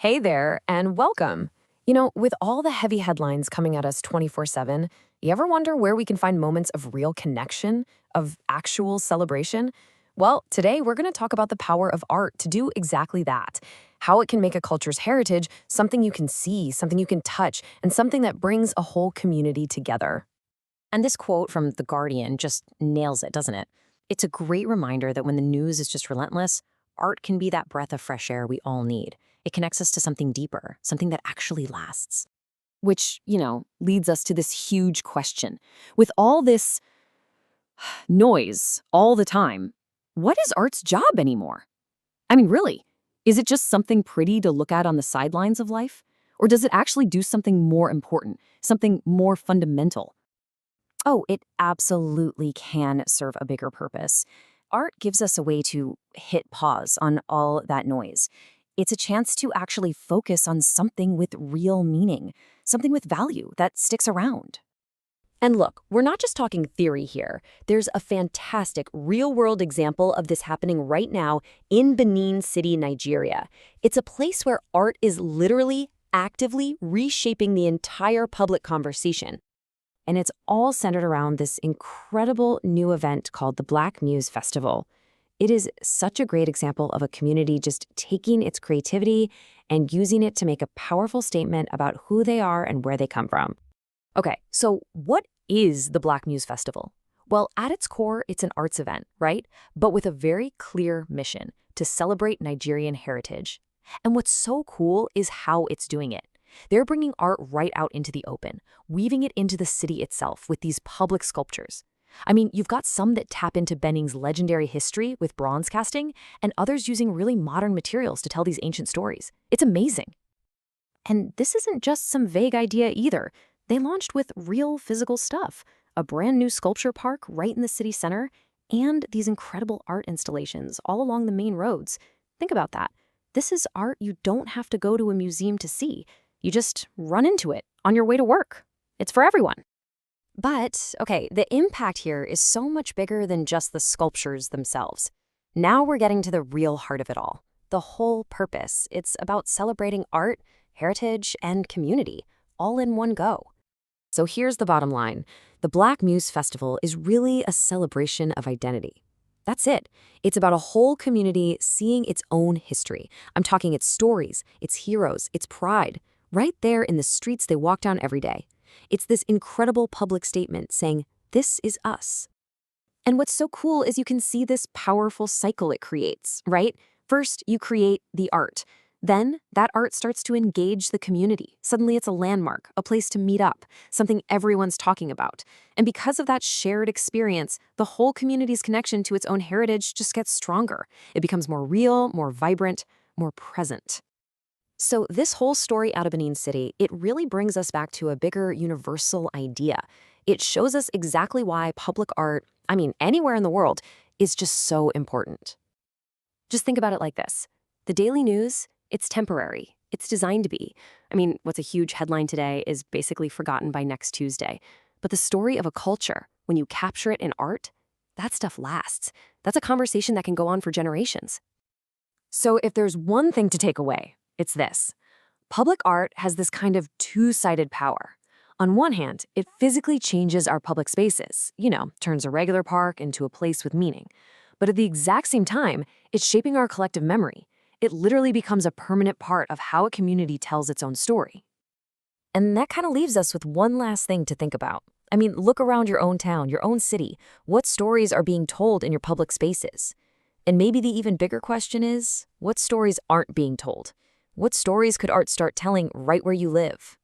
Hey there, and welcome. With all the heavy headlines coming at us 24/7, you ever wonder where we can find moments of real connection, of actual celebration? Well, today we're going to talk about the power of art to do exactly that. How it can make a culture's heritage something you can see, something you can touch, and something that brings a whole community together. And this quote from The Guardian just nails it, doesn't it? It's a great reminder that when the news is just relentless, art can be that breath of fresh air we all need. It connects us to something deeper, something that actually lasts. Which leads us to this huge question. With all this noise all the time, what is art's job anymore? I mean, really, is it just something pretty to look at on the sidelines of life? Or does it actually do something more important, something more fundamental? Oh, it absolutely can serve a bigger purpose. Art gives us a way to hit pause on all that noise. It's a chance to actually focus on something with real meaning, something with value that sticks around. And look, we're not just talking theory here. There's a fantastic real-world example of this happening right now in Benin City, Nigeria. It's a place where art is literally actively reshaping the entire public conversation. And it's all centered around this incredible new event called the Muse Festival. It is such a great example of a community just taking its creativity and using it to make a powerful statement about who they are and where they come from. Okay, so what is the Muse Festival? Well, at its core, it's an arts event, right? But with a very clear mission to celebrate Nigerian heritage. And what's so cool is how it's doing it. They're bringing art right out into the open, weaving it into the city itself with these public sculptures. I mean, you've got some that tap into Benin's legendary history with bronze casting, and others using really modern materials to tell these ancient stories. It's amazing. And this isn't just some vague idea either. They launched with real physical stuff, a brand new sculpture park right in the city center, and these incredible art installations all along the main roads. Think about that. This is art you don't have to go to a museum to see. You just run into it on your way to work. It's for everyone. But, okay, the impact here is so much bigger than just the sculptures themselves. Now we're getting to the real heart of it all, the whole purpose. It's about celebrating art, heritage, and community, all in one go. So here's the bottom line. The Muse Festival is really a celebration of identity. That's it. It's about a whole community seeing its own history. I'm talking its stories, its heroes, its pride, right there in the streets they walk down every day. It's this incredible public statement saying, this is us. And what's so cool is you can see this powerful cycle it creates, right? First, you create the art. Then, that art starts to engage the community. Suddenly, it's a landmark, a place to meet up, something everyone's talking about. And because of that shared experience, the whole community's connection to its own heritage just gets stronger. It becomes more real, more vibrant, more present. So this whole story out of Benin City, it really brings us back to a bigger universal idea. It shows us exactly why public art, anywhere in the world, is just so important. Just think about it like this. The daily news, it's temporary. It's designed to be. What's a huge headline today is basically forgotten by next Tuesday. But the story of a culture, when you capture it in art, that stuff lasts. That's a conversation that can go on for generations. So if there's one thing to take away, it's this. Public art has this kind of two-sided power. On one hand, it physically changes our public spaces, turns a regular park into a place with meaning. But at the exact same time, it's shaping our collective memory. It literally becomes a permanent part of how a community tells its own story. And that kind of leaves us with one last thing to think about. Look around your own town, your own city. What stories are being told in your public spaces? And maybe the even bigger question is, what stories aren't being told? What stories could art start telling right where you live?